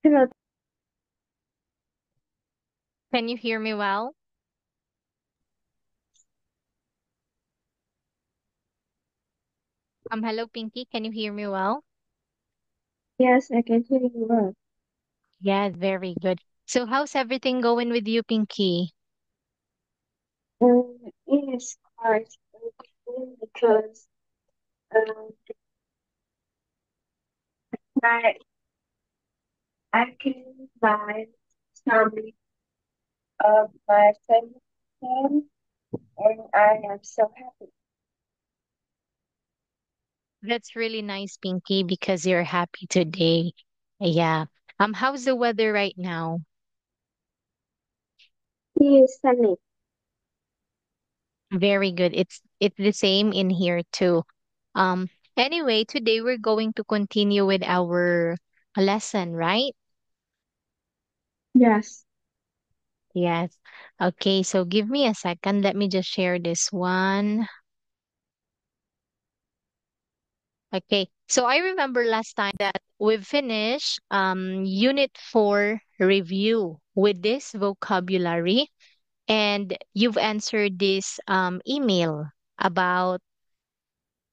Hello. Can you hear me well? Hello, Pinky. Can you hear me well? Yes, I can hear you well. Yes, very good. So, how's everything going with you, Pinky? It is quite interesting because um, I I can buy some of my family friends, and I am so happy. That's really nice, Pinky, because you're happy today. Yeah. How's the weather right now? It is sunny. Very good. It's the same in here too. Um, anyway, today we're going to continue with our lesson, right? Yes. Yes. Okay, so give me a second. Let me just share this one. Okay. So I remember last time that we've finished unit 4 review with this vocabulary, and you've answered this email about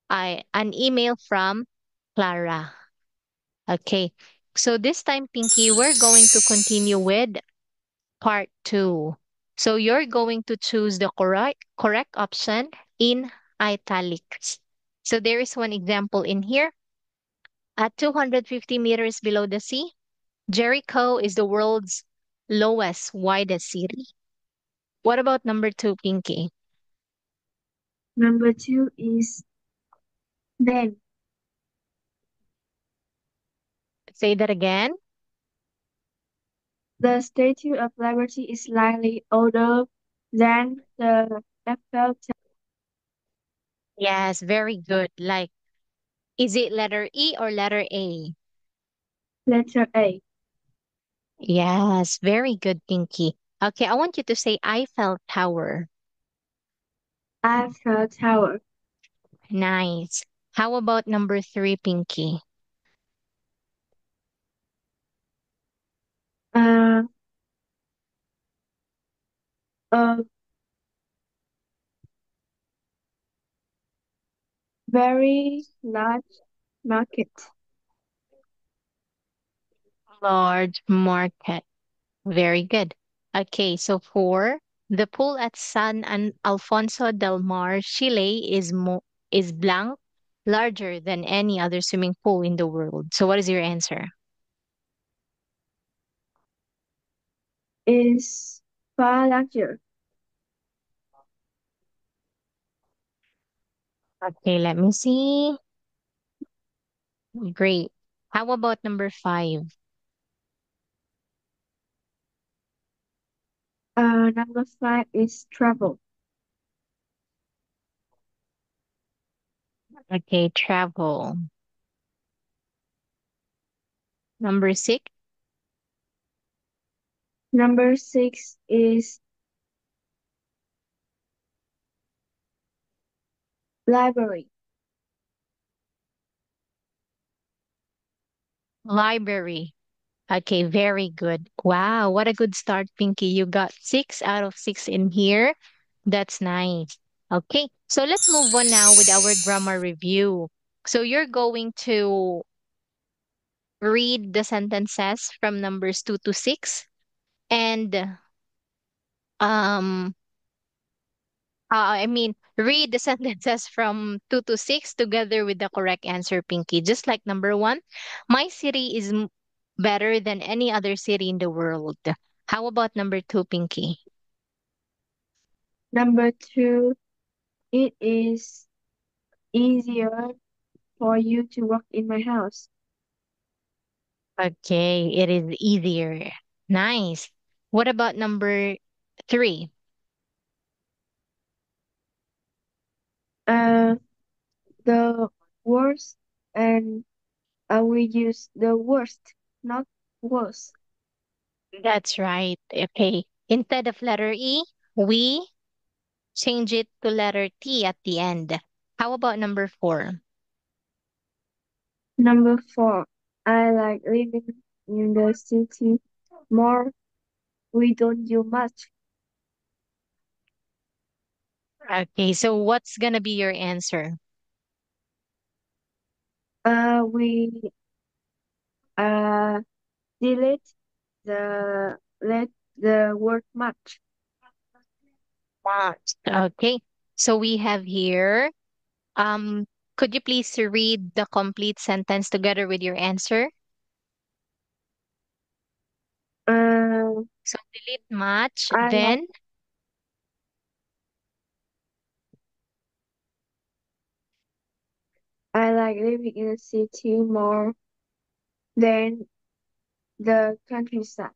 an email from Clara. Okay. So this time, Pinky, we're going to continue with part 2. So you're going to choose the correct option in italics. So there is one example in here. At 250 meters below the sea, Jericho is the world's lowest, widest city. What about number 2, Pinky? Number two is then Say that again. the Statue of Liberty is slightly older than the Eiffel Yes, very good. Like, is it letter E or letter A? letter A. Yes, very good, Pinky. Okay, I want you to say Eiffel Tower. Eiffel Tower. Nice. How about number 3, Pinky? Uh, a very large market. Large market. Very good. Okay, so for the pool at Alfonso del Mar, Chile is blank, larger than any other swimming pool in the world. So what is your answer? Is far larger. Okay, let me see. Great. How about number 5? Number five is travel. Okay, travel. Number 6, Number six is library. library. Okay, very good. Wow, what a good start, Pinky. You got 6 out of 6 in here. That's nice. Okay, so let's move on now with our grammar review. So you're going to read the sentences from numbers 2 to 6 and um read the sentences from 2 to 6 together with the correct answer, Pinky. Just like number 1, my city is better than any other city in the world. How about number 2, Pinky? Number two, it is easier for you to walk in my house. Okay, it is easier. Nice. What about number 3? Uh, the worst, and we use the worst, not worse. That's right. Okay. Instead of letter E, we change it to letter T at the end. How about number 4? Number four, I like living in the city more. We don't do much. Okay, so what's gonna be your answer? We uh delete the let the word much. Much. Okay, so we have here, um, could you please read the complete sentence together with your answer? Uh, So delete much, I like then I like living in the city more than the countryside.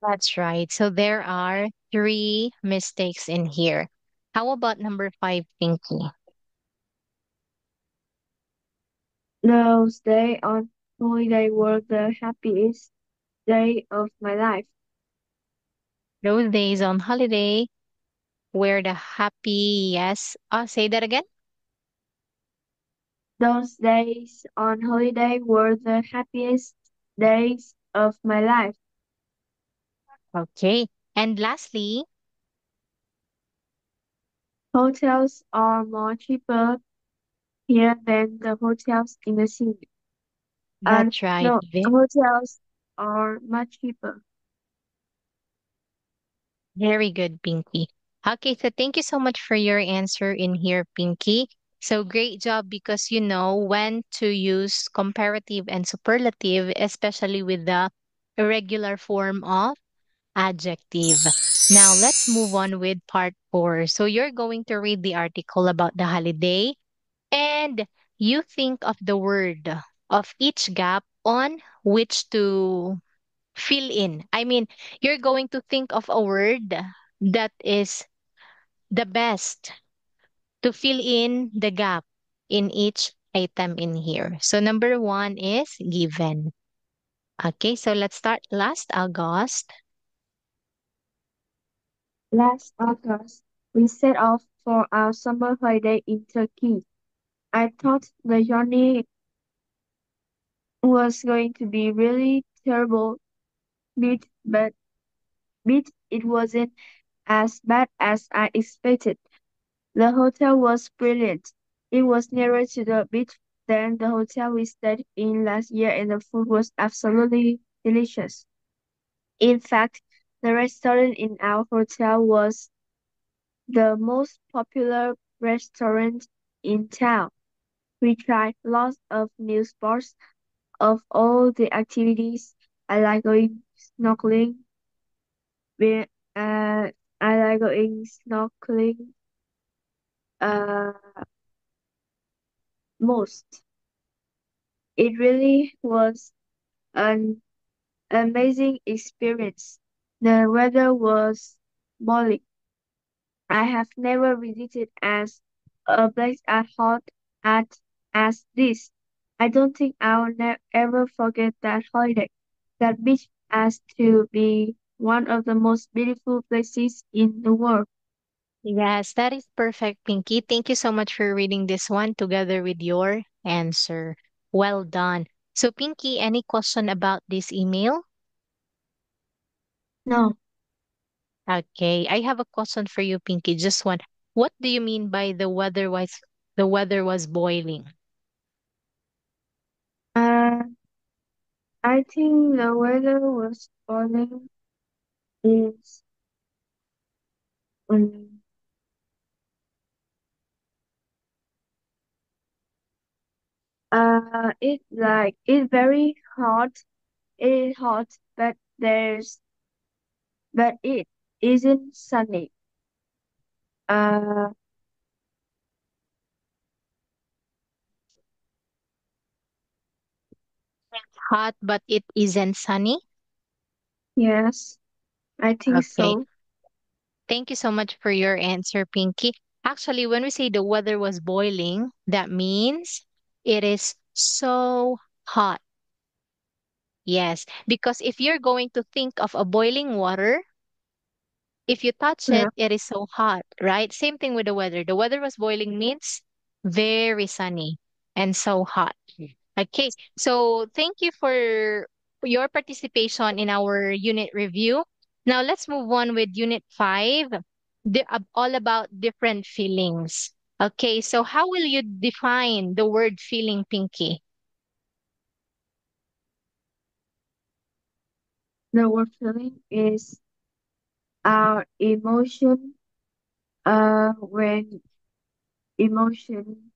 that's right. So there are three mistakes in here. How about number five, Pinky? Those days on holiday were the happiest day of my life. Those days on holiday were the happy, yes. Say that again. Those days on holiday were the happiest days of my life. Okay. And lastly, Hotels are more cheaper here than the hotels in the city. that's right. No, hotels are much cheaper. Very good, Pinky. Okay, so thank you so much for your answer in here, Pinky. So great job because you know when to use comparative and superlative, especially with the irregular form of adjective. Now let's move on with part four. So you're going to read the article about the holiday and you think of the word of each gap on which to fill in. I mean, you're going to think of a word that is the best to fill in the gap in each item in here. So number one is given. Okay, so let's start last August. Last August, we set off for our summer holiday in Turkey. I thought the journey was going to be really terrible, but it wasn't as bad as I expected. The hotel was brilliant. It was nearer to the beach than the hotel we stayed in last year, and the food was absolutely delicious. In fact, the restaurant in our hotel was the most popular restaurant in town. We tried lots of new sports of all the activities. I like going snorkeling. We, uh, I like going snorkeling uh, most. It really was an amazing experience. The weather was balmy. I have never visited as a place as hot at as this. I don't think I'll ever forget that holiday. That beach has to be one of the most beautiful places in the world. Yes, that is perfect, Pinky. Thank you so much for reading this one together with your answer. Well done. So, Pinky, any question about this email? No, Okay, I have a question for you, Pinky. Just one. What do you mean by the weather was boiling? uh, I think the weather was falling is um, it's very hot. It is hot, but it isn't sunny. Uh, Hot, but it isn't sunny. yes, I think Okay. so. Thank you so much for your answer, Pinky. Actually, when we say the weather was boiling, that means it is so hot. Yes, because if you're going to think of a boiling water, if you touch Yeah. it, it is so hot, right? Same thing with the weather. The weather was boiling means very sunny and so hot. Okay, so thank you for your participation in our unit review. Now let's move on with unit 5, all about different feelings. Okay, so how will you define the word feeling, Pinky? The word feeling is our emotion, when emotion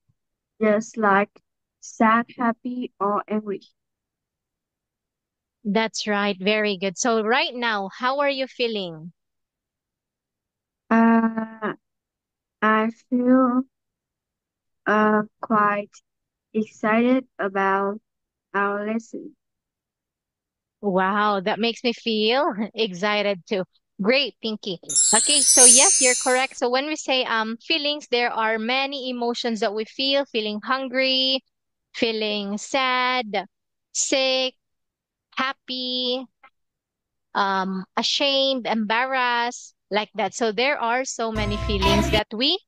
just like sad, happy, or angry. That's right, very good. So right now, how are you feeling? Uh, I feel quite excited about our lesson. Wow, that makes me feel excited too. Great, Pinky. Okay, so yes, you're correct. So when we say feelings, there are many emotions that we feel, feeling hungry, feeling sad, sick, happy, ashamed, embarrassed, like that. So there are so many feelings that we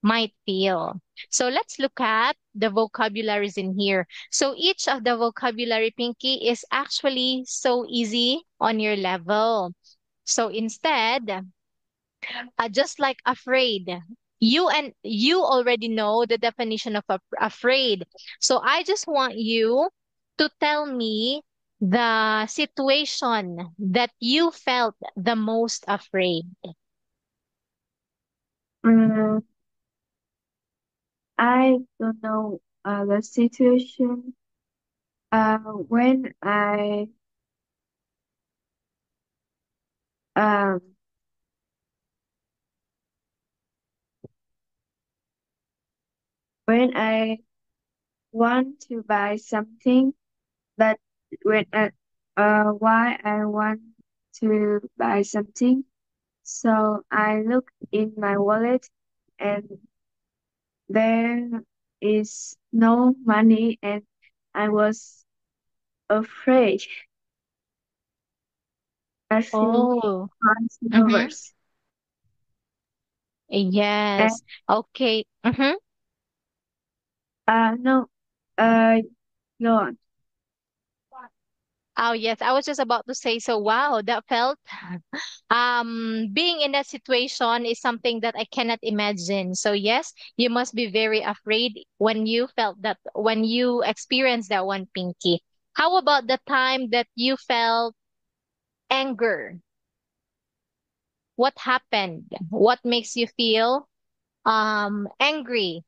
might feel. So let's look at the vocabularies in here. So each of the vocabulary, Pinky, is actually so easy on your level. So instead, just like afraid, you already know the definition of afraid. So I just want you to tell me the situation that you felt the most afraid. Uh, I don't know the situation when um, I want to buy something, but why I want to buy something. So I looked in my wallet and there is no money and I was afraid. I feel Oh, mm-hmm. $5. And Yes. Okay. Mm-hmm. no, uh, go on. Oh, yes. I was just about to say, so wow, that felt being in that situation is something that I cannot imagine. So yes, you must be very afraid when you felt that, when you experienced that one, Pinky. How about the time that you felt anger? What happened? What makes you feel angry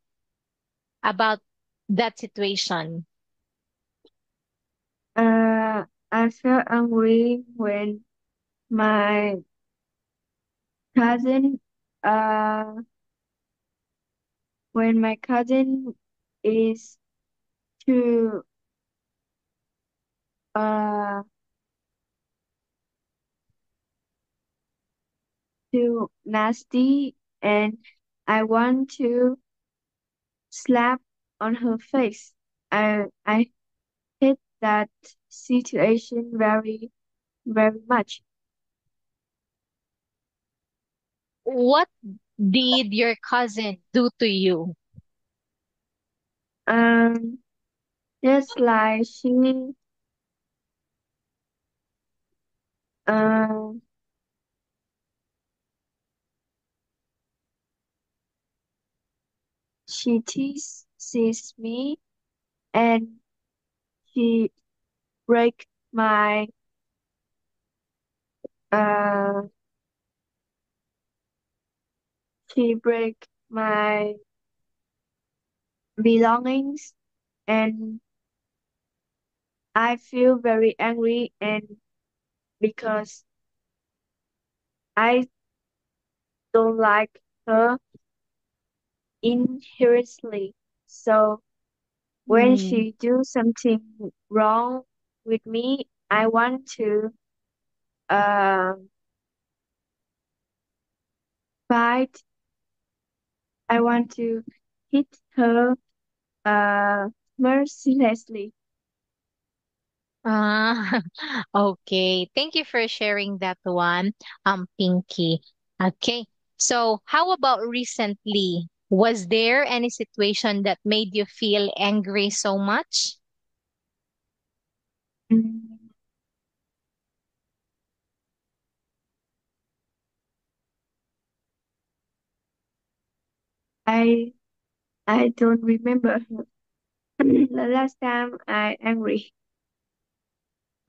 about that situation? I felt angry my cousin, uh, when my cousin is too, uh, too nasty and I want to slap on her face. I hate that situation very, very much. What did your cousin do to you? Um, just like uh, she teases me and she break my, uh, she break my belongings and I feel very angry and because I don't like her inherently. So when Hmm. she do something wrong with me, I want to uh, fight. I want to hit her uh, mercilessly. Ah, okay. Thank you for sharing that one, Pinky. Okay. So, how about recently? Was there any situation that made you feel angry so much? Mm, I I don't remember the last time I angry.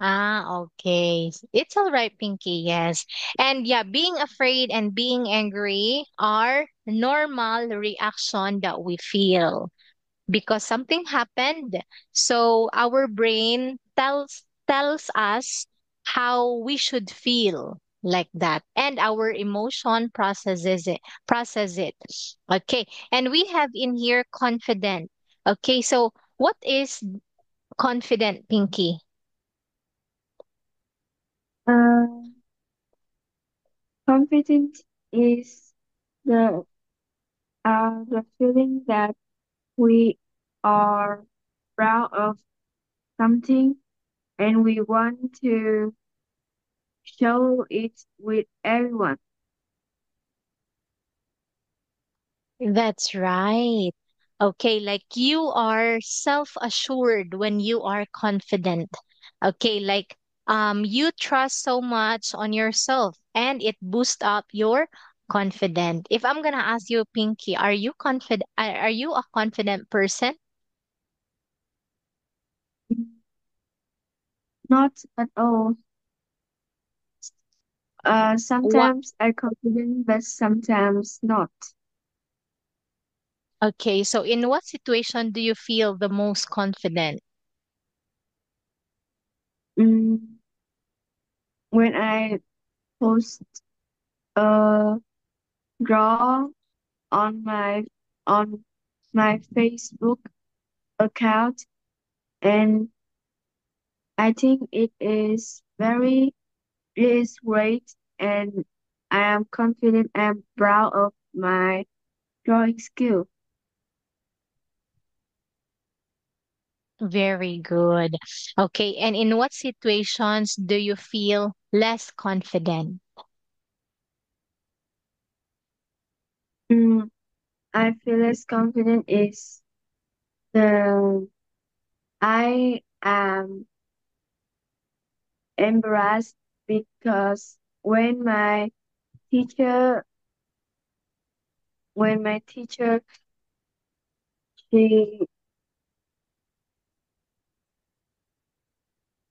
Ah, okay. It's all right, Pinky. Yes. And yeah, being afraid and being angry are normal reaction that we feel because something happened. So our brain tells us how we should feel like that, and our emotion process it. Okay. And we have in here confident. Okay, so what is confident, Pinky? Uh, Confident is the the feeling that we are proud of something and we want to show it with everyone. That's right. Okay, like you are self-assured when you are confident. Okay, like you trust so much on yourself and it boosts up your confidence. If I'm gonna ask you, Pinky, are you confident? Are you a confident person? Not at all. What? Sometimes I confident, but sometimes not. Okay, so in what situation do you feel the most confident? Mm, when I post a draw on on my Facebook account, and I think it is great, and I am confident and proud of my drawing skill. Very good. Okay, and in what situations do you feel less confident? Mm, I feel less confident is the I am embarrassed because teacher when my teacher she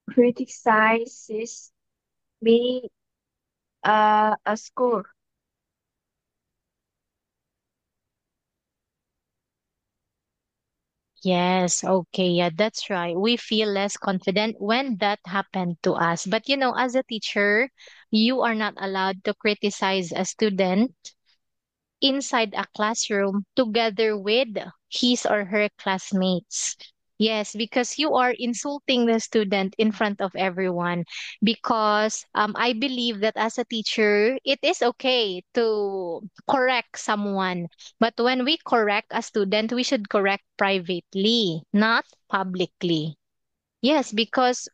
criticizes me a score. Yes, okay, yeah, that's right. We feel less confident when that happened to us. But as a teacher, you are not allowed to criticize a student inside a classroom together with his or her classmates. Yes, because you are insulting the student in front of everyone. Because I believe that as a teacher, it is okay to correct someone. But when we correct a student, we should correct privately, not publicly. Yes, because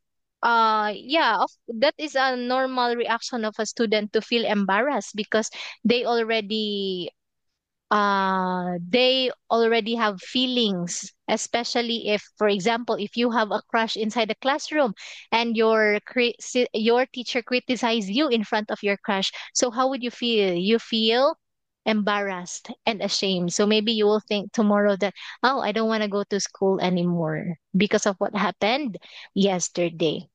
that is a normal reaction of a student to feel embarrassed because they already they already have feelings, especially if, for example, if you have a crush inside the classroom and your teacher criticize you in front of your crush. So how would you feel? You feel embarrassed and ashamed. So maybe you will think tomorrow that, oh, I don't want to go to school anymore because of what happened yesterday.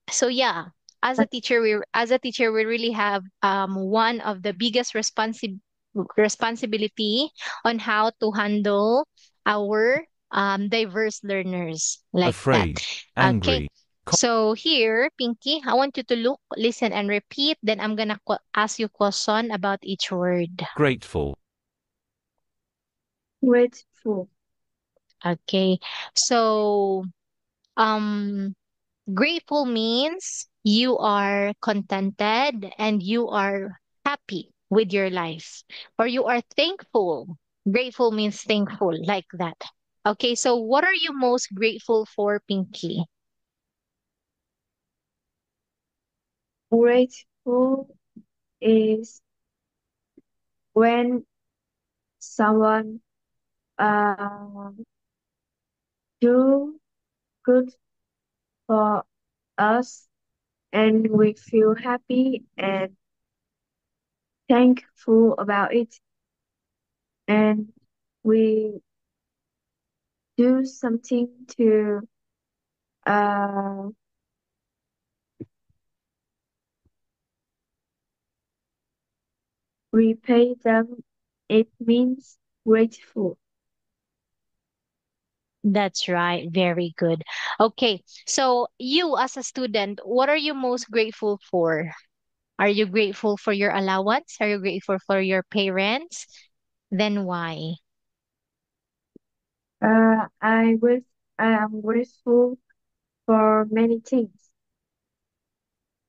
So yeah, as a teacher we really have one of the biggest responsibility on how to handle our diverse learners like that. afraid, Okay. angry, So here, Pinky, I want you to look, listen, and repeat. Then I'm gonna ask you question about each word. grateful, Grateful, Okay. So um grateful means you are contented and you are happy with your life, or you are thankful. Grateful means thankful, like that. Okay, so what are you most grateful for, Pinky? grateful is when someone uh, do good for us and we feel happy and thankful about it. And we do something to uh, repay them, it means grateful. That's right. Very good. Okay. So you as a student, what are you most grateful for? Are you grateful for your allowance? Are you grateful for your parents? Then why? Uh, I wish I am grateful for many things.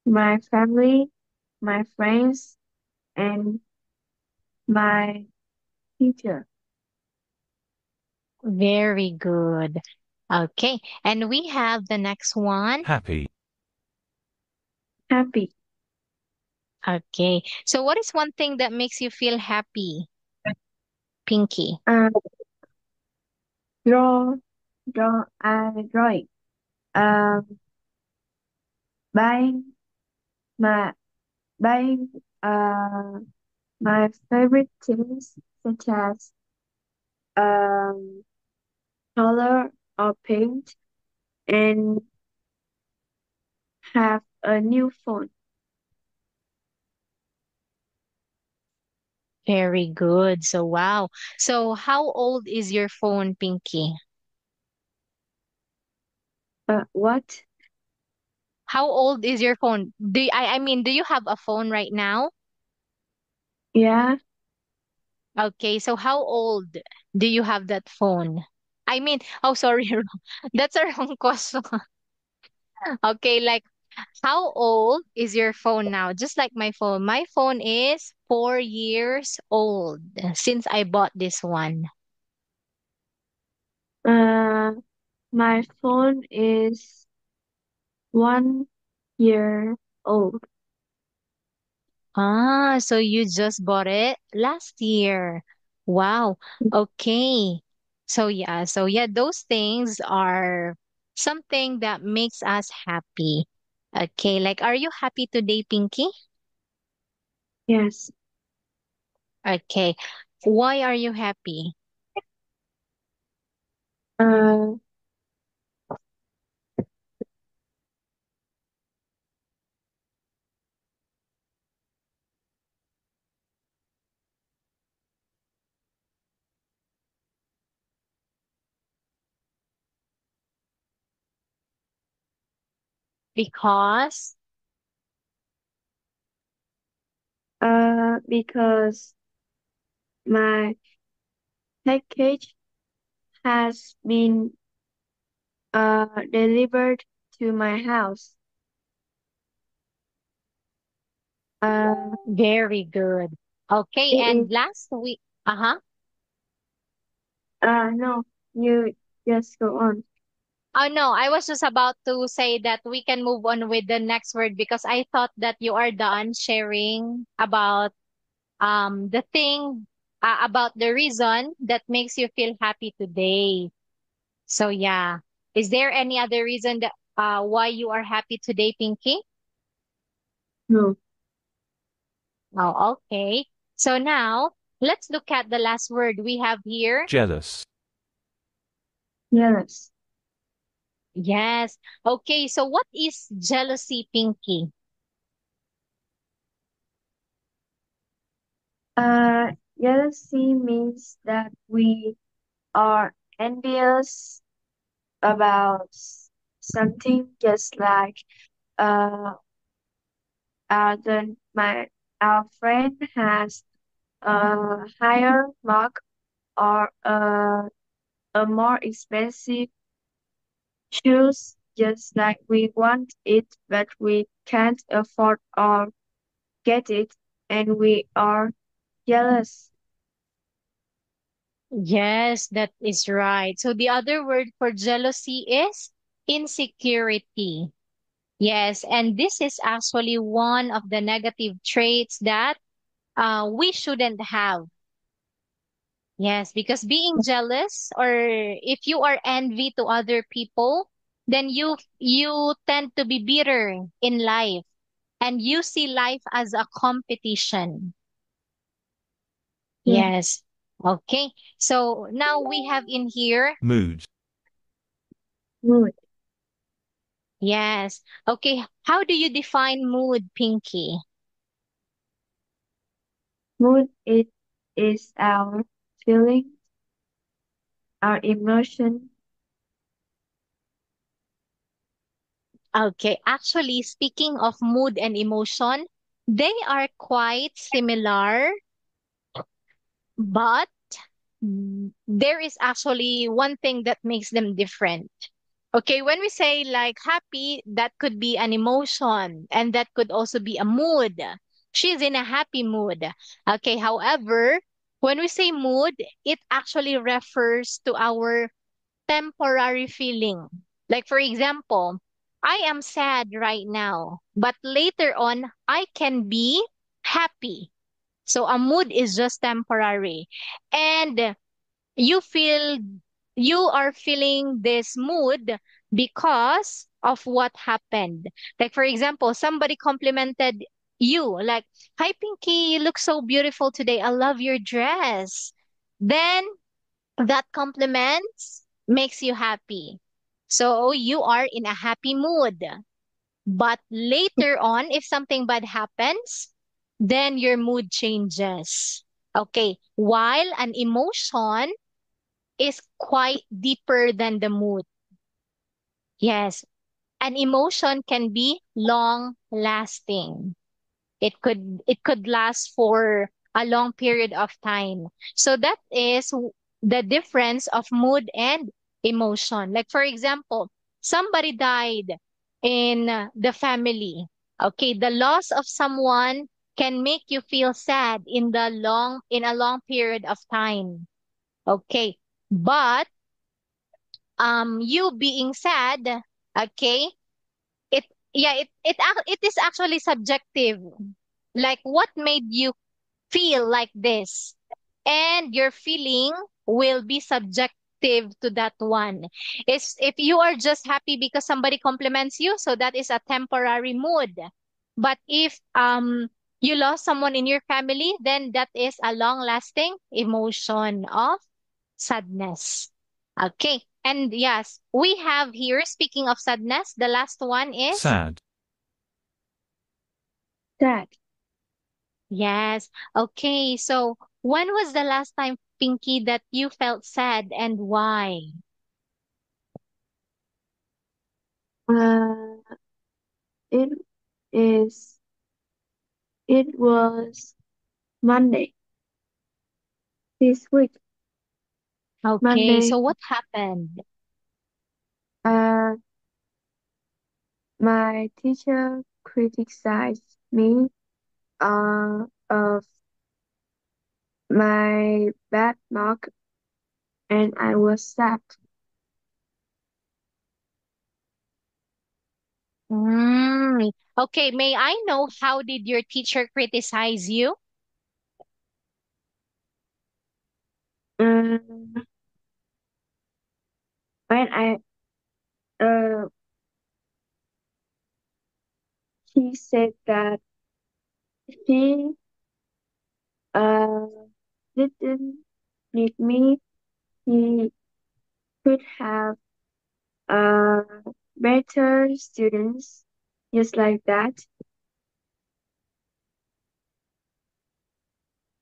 My family, my friends, and my teacher. Very good. Okay. And we have the next one. happy, Happy. Okay. So what is one thing that makes you feel happy, Pinky? Um, draw, drawing. Um, buying my buying my favorite things such as um color or paint and have a new phone. Very good. So wow. So how old is your phone, Pinky? What? How old is your phone? I mean, do you have a phone right now? Yeah. Okay, so how old do you have that phone? I mean, oh sorry, that's a wrong question. Okay, like how old is your phone now? Just like my phone. My phone is 4 years old since I bought this one. Uh, my phone is 1 year old. Ah, so you just bought it last year. Wow. Okay. So yeah, those things are something that makes us happy. Okay, like are you happy today, Pinky? Yes. Okay. Why are you happy? Uh, Because because my package has been delivered to my house. Uh, very good. Okay, it is, and last week, uh-huh. no, you just go on. Oh no, I was just about to say that we can move on with the next word because I thought that you are done sharing about the thing about the reason that makes you feel happy today. So yeah, is there any other reason that why you are happy today, Pinky? No, Oh, okay. So now let's look at the last word we have here. jealous, yes. Yes. Okay, so what is jealousy, Pinky? Jealousy means that we are envious about something just like uh, my our friend has a higher mark or a more expensive shoes just like we want it but we can't afford or get it and we are jealous. Yes, that is right. So the other word for jealousy is insecurity. Yes, and this is actually one of the negative traits that we shouldn't have. Yes, because being jealous or if you are envy to other people, then you tend to be bitter in life and you see life as a competition. Yeah. Yes. Okay. So now we have in here, mood, Mood. yes. Okay. How do you define mood, Pinky? Mood it is our feeling, our emotion. Okay. Actually, speaking of mood and emotion, they are quite similar, but there is actually one thing that makes them different. Okay, when we say like happy, that could be an emotion and that could also be a mood. She's in a happy mood. Okay, however, when we say mood, it actually refers to our temporary feeling. Like, for example, I am sad right now, but later on, I can be happy. So a mood is just temporary. And you feel you are feeling this mood because of what happened. Like for example, somebody complimented you like, "Hi Pinky, you look so beautiful today. I love your dress." Then that compliment makes you happy. So you are in a happy mood. But later on, if something bad happens, then your mood changes. Okay. While an emotion is quite deeper than the mood. Yes, an emotion can be long lasting. It could last for a long period of time. So that is the difference of mood and emotion. Like for example, somebody died in the family. Okay, the loss of someone can make you feel sad in a long period of time. Okay. But you being sad, okay, it yeah it is actually subjective, like what made you feel like this, and your feeling will be subjective to that one. Is if you are just happy because somebody compliments you, so that is a temporary mood. But if you lost someone in your family, then that is a long lasting emotion of sadness. Okay. And yes, we have here, speaking of sadness, the last one is, sad, Sad. yes. Okay. So when was the last time, Pinky, that you felt sad and why? Uh, it is. It was Monday this week. Okay. Monday. So what happened? Uh, my teacher criticized me. Of my bad mark, and I was sad. Mm. Okay. May I know how did your teacher criticize you? Um, when uh, she said that she uh didn't need me. He could have uh better students, just like that.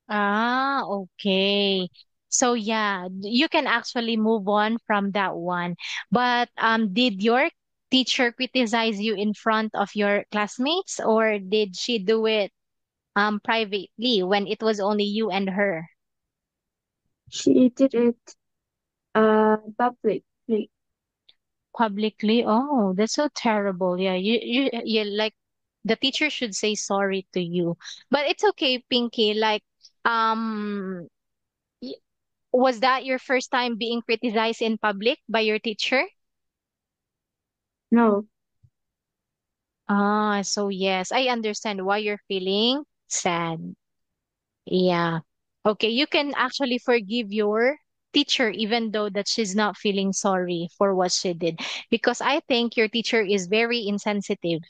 Ah, okay. So yeah, you can actually move on from that one. But did your teacher criticize you in front of your classmates, or did she do it privately when it was only you and her? She did it publicly. Publicly? Oh, that's so terrible. Yeah, you like the teacher should say sorry to you. But it's okay, Pinky. Like um y- was that your first time being criticized in public by your teacher? No, Ah, so yes, I understand why you're feeling sad. Yeah. Okay, you can actually forgive your teacher even though that she's not feeling sorry for what she did, because I think your teacher is very insensitive.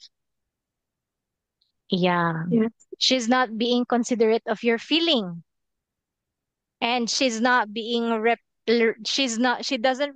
Yeah. yeah, She's not being considerate of your feeling. and she's not being she doesn't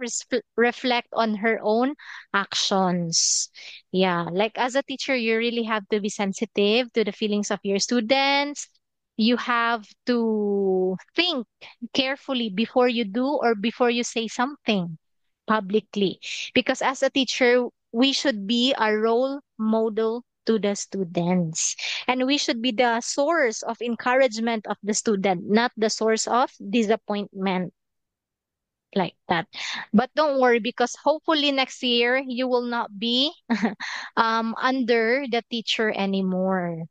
reflect on her own actions. Yeah, like as a teacher you really have to be sensitive to the feelings of your students. You have to think carefully before you do or before you say something publicly, because as a teacher we should be a role model to the students, and we should be the source of encouragement of the student, not the source of disappointment, like that. But don't worry, because hopefully next year you will not be under the teacher anymore.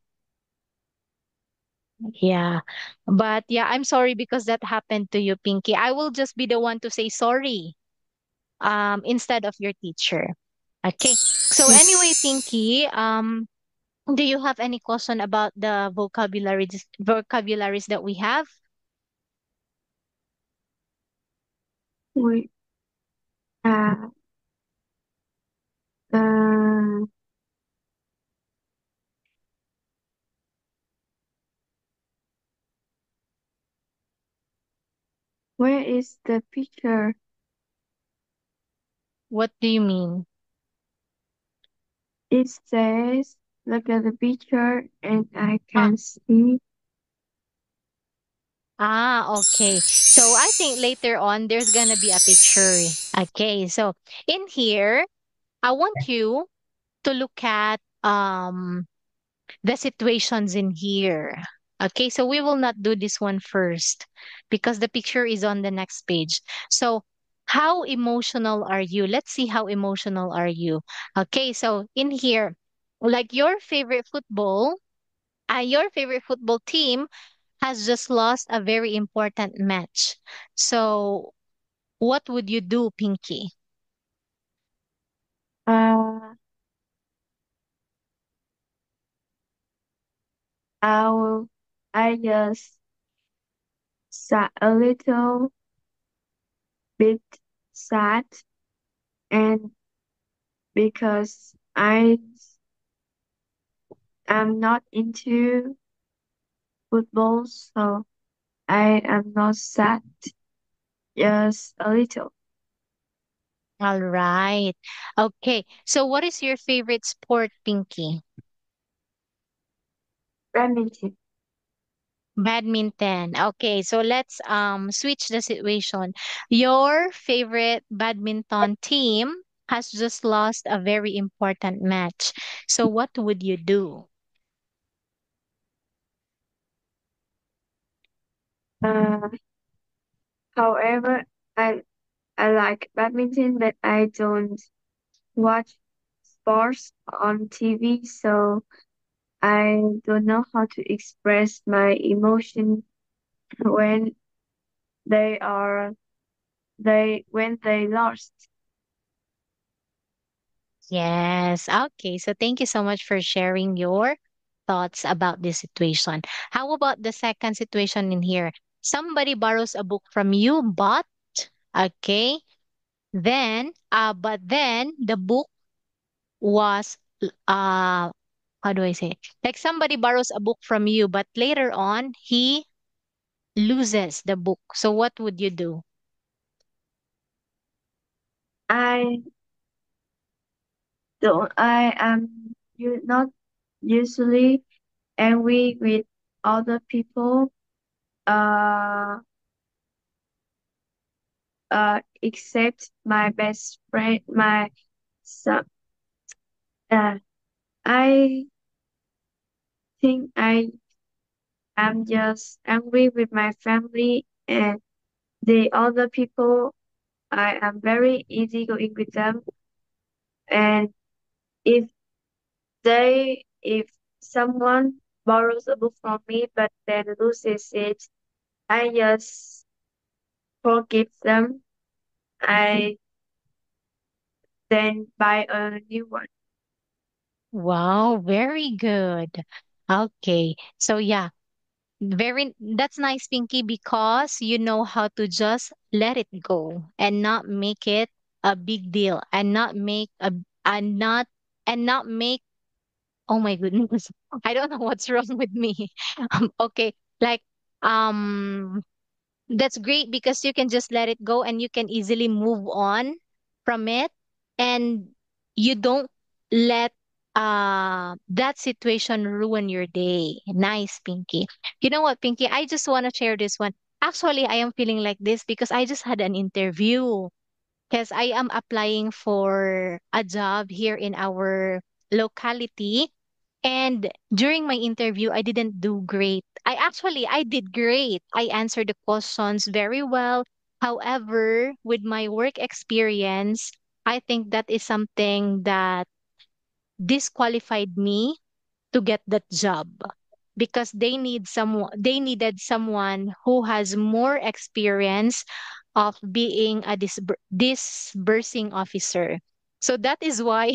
Yeah. But yeah, I'm sorry because that happened to you, Pinky. I will just be the one to say sorry instead of your teacher. Okay. So anyway, Pinky, do you have any question about the vocabularies that we have? We, uh, uh, where is the picture? What do you mean? It says, look at the picture and I Ah, can see. okay. So I think later on there's gonna be a picture. Okay, so in here, I want you to look at the situations in here. Okay, so we will not do this one first because the picture is on the next page. So, how emotional are you? Let's see how emotional are you. Okay, so in here, like your favorite football team has just lost a very important match. So, what would you do, Pinky? Uh, I will, I just sat a little bit sad and because I am not into football, so I am not sad, just a little. All right. Okay. So, what is your favorite sport, Pinky? Badminton. Badminton. Okay, so let's switch the situation. Your favorite badminton team has just lost a very important match. So what would you do? Uh, however, I I like badminton, but I don't watch sports on TV, so I don't know how to express my emotion when they are when they lost. Yes. Okay, so thank you so much for sharing your thoughts about this situation. How about the second situation in here? Somebody borrows a book from you, but okay, but then the book was how do I say it? Like somebody borrows a book from you, but later on he loses the book. So what would you do? I I am not usually angry with other people, uh, except my best friend, my son. Uh, I think I am just angry with my family and the other people. I am very easygoing with them, and if if someone borrows a book from me but then loses it, I just forgive them. I then buy a new one. Wow, very good. Okay. So yeah, that's nice, Pinky, because you know how to just let it go and not make it a big deal and not make a and not and not make oh my goodness. I don't know what's wrong with me. Okay. Like um That's great because you can just let it go and you can easily move on from it, and you don't let that situation ruin your day. Nice, Pinky. You know what, Pinky? I just want to share this one. Actually, I am feeling like this because I just had an interview because I am applying for a job here in our locality. And during my interview, I didn't do great. I did great. I answered the questions very well. However, with my work experience, I think that is something that disqualified me to get that job because they needed someone who has more experience of being a disbursing officer. So that is why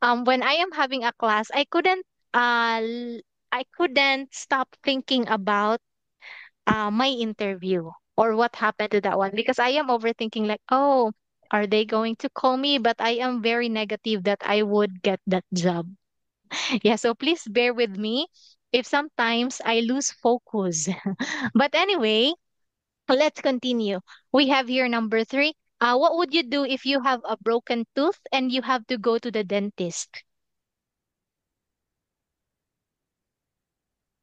when I am having a class, I couldn't stop thinking about my interview or what happened to that one because I am overthinking like, oh, are they going to call me? But I am very negative that I would get that job. Yeah, so please bear with me if sometimes I lose focus. But anyway, let's continue. We have here number three. What would you do if you have a broken tooth and you have to go to the dentist?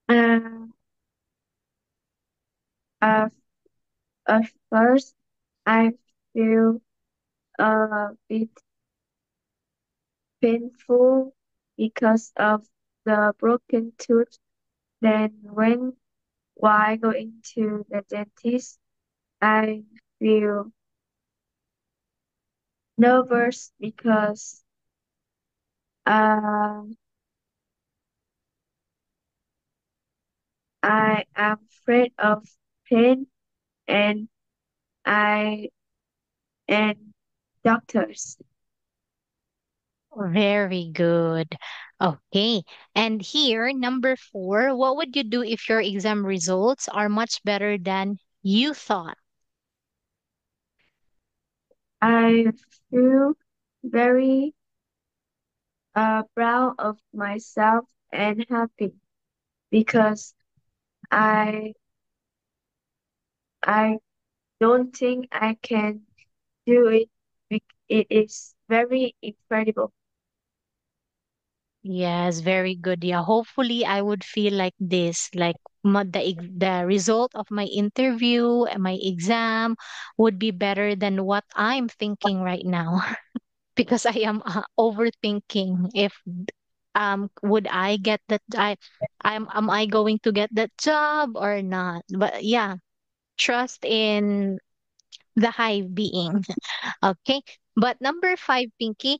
Uh, uh, at first, I feel a bit painful because of the broken tooth. Then, while going to the dentist, I feel nervous because uh, I am afraid of pain and I and doctors. Very good. Okay. And here, number four, what would you do if your exam results are much better than you thought? I feel very proud of myself and happy because I I don't think I can do it. It is very incredible. Yes, very good. Yeah, hopefully I would feel like this, like the result of my interview and my exam would be better than what I'm thinking right now because I am overthinking if would I get that am I going to get that job or not? But yeah, trust in the high being. Okay. But number five, Pinky,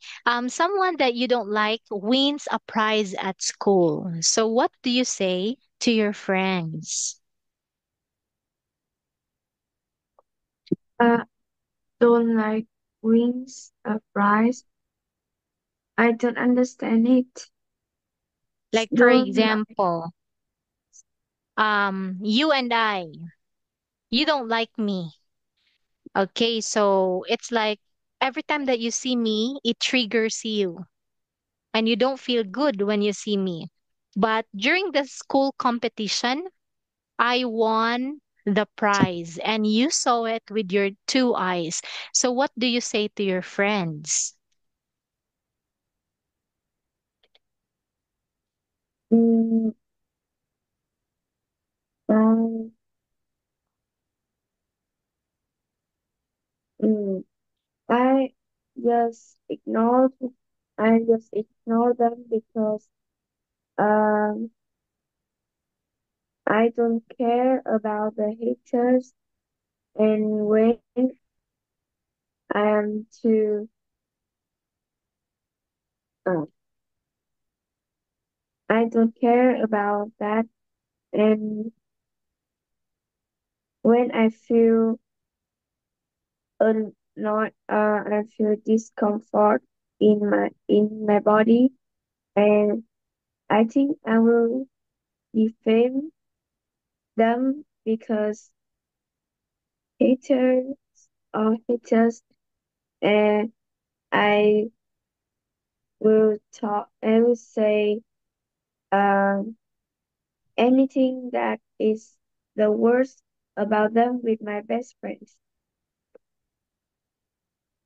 someone that you don't like wins a prize at school. So what do you say to your friends? Uh, don't like wins a prize. I don't understand it. Like for Don't like. example, you and I, you don't like me. Okay, so it's like every time that you see me, it triggers you and you don't feel good when you see me. But during the school competition, I won the prize and you saw it with your two eyes. So what do you say to your friends? Mm, um, mm, I just ignore. I just ignore them because um I don't care about the haters, and when I am too uh, I don't care about that, and when I feel not I feel discomfort in my body, and I think I will defame them because haters are haters, and I I will say um anything that is the worst about them with my best friends.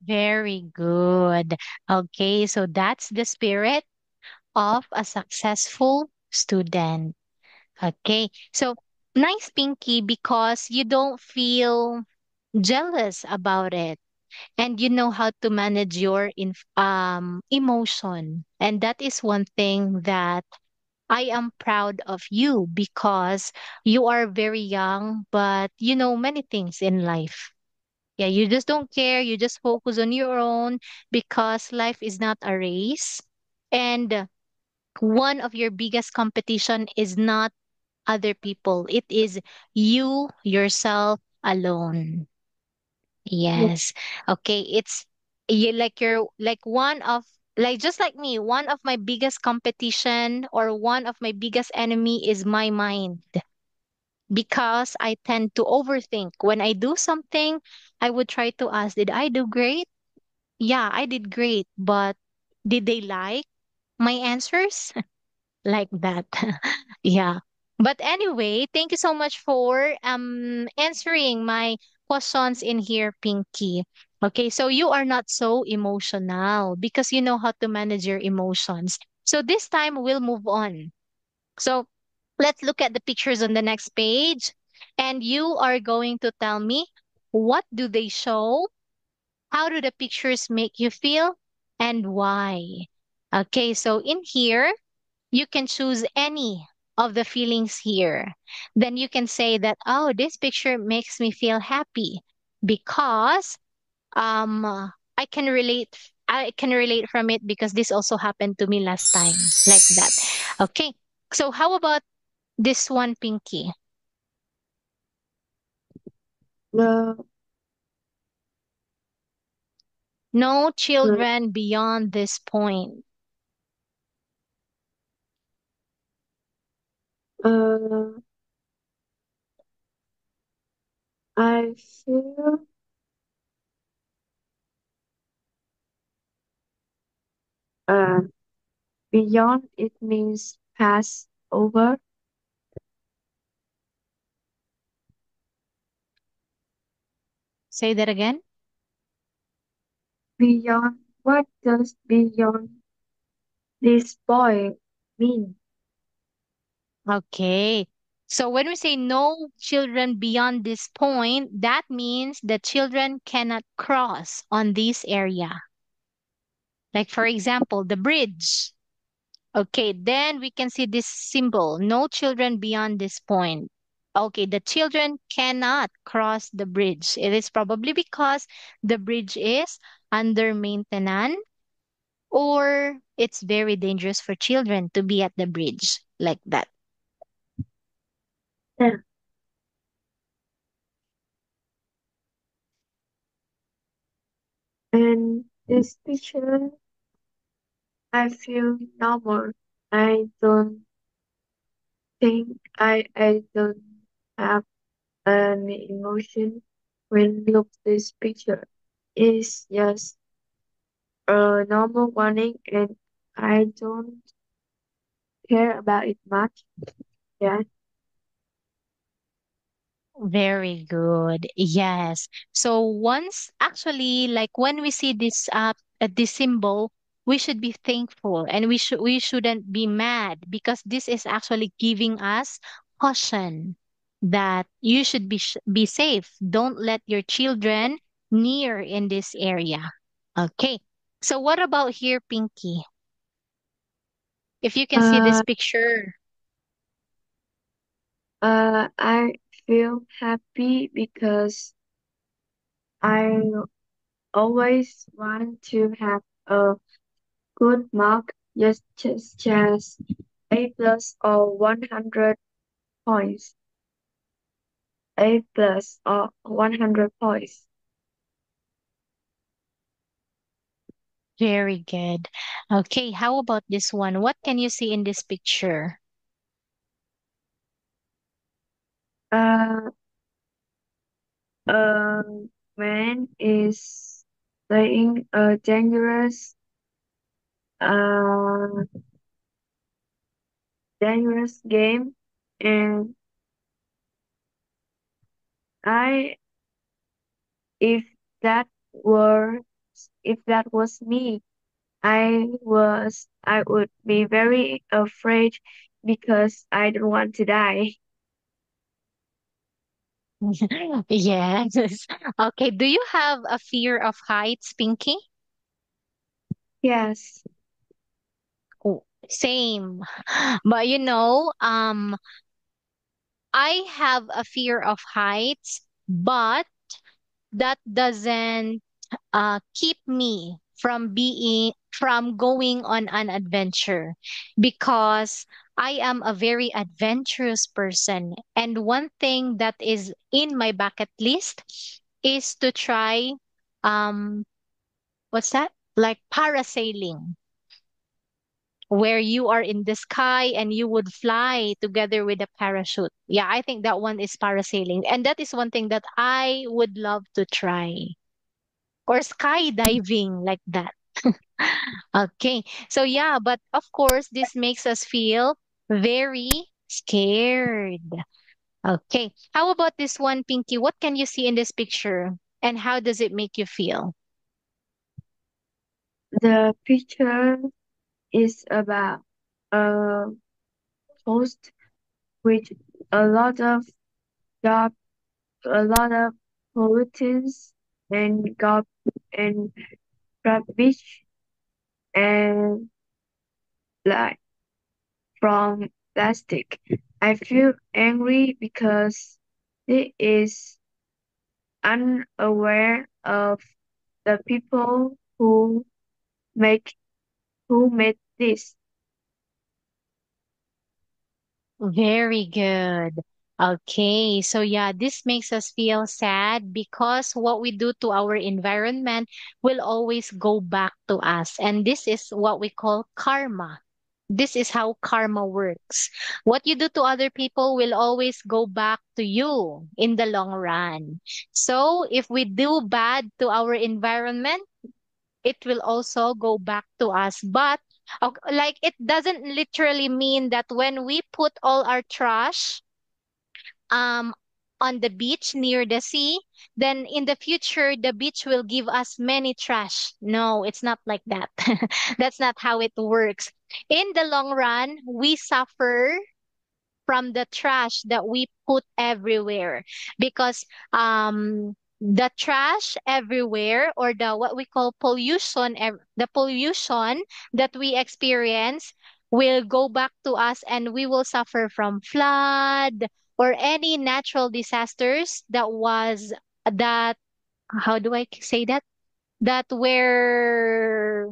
Very good. Okay, so that's the spirit of a successful student. Okay, so nice, Pinky, because you don't feel jealous about it and you know how to manage your emotion. And that is one thing that I am proud of you because you are very young, but you know many things in life. Yeah, you just don't care. You just focus on your own because life is not a race. And one of your biggest competition is not other people. It is you yourself alone. Yes. Yes. Okay. It's you like you're like one of like just like me, one of my biggest competition or one of my biggest enemy is my mind because I tend to overthink. When I do something, I would try to ask, did I do great? Yeah, I did great, but did they like my answers? Like that. Yeah. But anyway, thank you so much for answering my questions in here, Pinky. Okay, so you are not so emotional because you know how to manage your emotions. So this time we'll move on. So let's look at the pictures on the next page. And you are going to tell me what do they show? How do the pictures make you feel? And why? Okay, so in here, you can choose any of the feelings here. Then you can say that, oh, this picture makes me feel happy because I can relate. I can relate from it because this also happened to me last time, like that. Okay. So how about this one, Pinky? The No the children beyond this point. uh, I feel uh beyond it means pass over. Say that again. Beyond, what does beyond this boy mean? Okay. So when we say no children beyond this point, that means the children cannot cross on this area. Like for example, the bridge. Okay, then we can see this symbol, no children beyond this point. Okay, the children cannot cross the bridge. It is probably because the bridge is under maintenance or it's very dangerous for children to be at the bridge like that. Yeah. And this picture, I feel normal. I don't I don't have an emotion when look this picture. It's just a normal warning and I don't care about it much. Yeah. Very good. Yes. So once actually like when we see this symbol, we should be thankful and we shouldn't be mad because this is actually giving us caution that you should be safe. Don't let your children near in this area. Okay. So what about here, Pinky? If you can see this Uh picture, I feel happy because I always want to have a good mark, just A plus or 100 points. A plus or 100 points. very good. Okay, how about this one? What can you see in this picture? Uh, a man is playing a uh, dangerous game, and I if that were if that was me, I would be very afraid because I don't want to die. Yes. Okay. Do you have a fear of heights, Pinky? Yes, Oh, same. But I have a fear of heights, but that doesn't keep me from going on an adventure because I am a very adventurous person. And one thing that is in my bucket list is to try um what's that? Like parasailing, where you are in the sky and you would fly together with a parachute. Yeah, I think that one is parasailing. And that is one thing that I would love to try. Or skydiving like that. Okay. So yeah, but of course this makes us feel very scared. Okay. How about this one, Pinky? What can you see in this picture? And how does it make you feel? the picture is about a coast with a lot of dark, a lot of pollutants and gob and rubbish and like from plastic. I feel angry because it is unaware of the people make who made this. Very good. Okay. So yeah, this makes us feel sad because what we do to our environment will always go back to us. And this is what we call karma. This is how karma works. What you do to other people will always go back to you in the long run. So if we do bad to our environment, it will also go back to us. But like it doesn't literally mean that when we put all our trash um on the beach near the sea, then in the future the beach will give us many trash. No, it's not like that. That's not how it works. In the long run, we suffer from the trash that we put everywhere because the trash everywhere or the what we call pollution the pollution that we experience will go back to us and we will suffer from flood or any natural disasters that how do I say that that were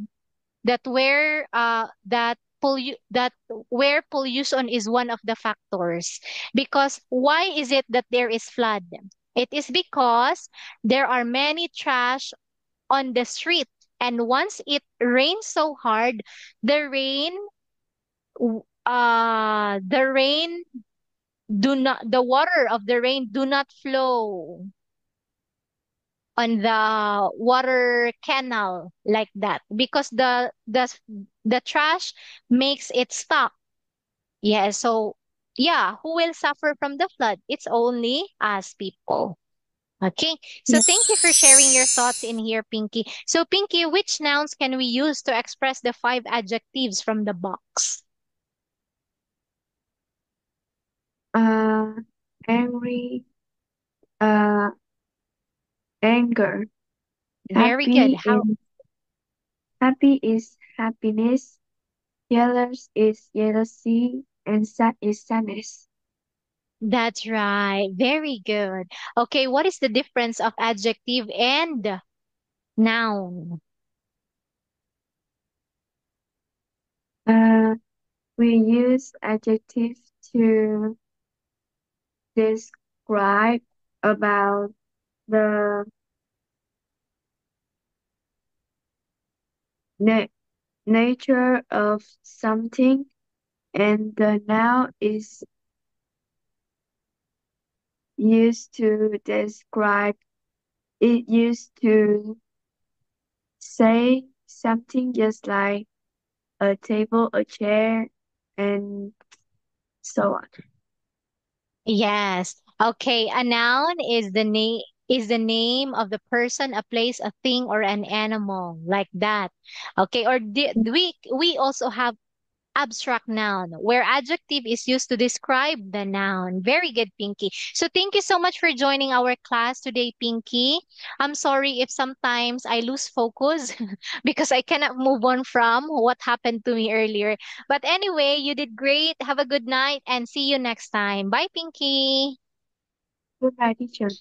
that where pollution is one of the factors. Because why is it that there is flood? It is because there are many trash on the street, and once it rains so hard, the rain the rain do not the water of the rain do not flow on the water canal like that because the trash makes it stuck. Yeah, so yeah, who will suffer from the flood? It's only us people. Okay, so Yeah. thank you for sharing your thoughts in here, Pinky. So Pinky, which nouns can we use to express the five adjectives from the box? Uh, angry, uh, anger, Very good. happy How is happiness, jealous is jealousy, and sad is sadness. that's right. Very good. Okay, what is the difference of adjective and noun? Uh, we use adjective to describe about the na- nature of something, and the noun is used to describe it used to say something just like a table, a chair, and so on. Yes. Okay, a noun is the name of the person, a place, a thing, or an animal, like that. Okay, or we also have abstract noun, where adjective is used to describe the noun. Very good, Pinky. So thank you so much for joining our class today, Pinky. I'm sorry if sometimes I lose focus because I cannot move on from what happened to me earlier. But anyway, you did great. Have a good night and see you next time. Bye, Pinky. Goodbye, teacher.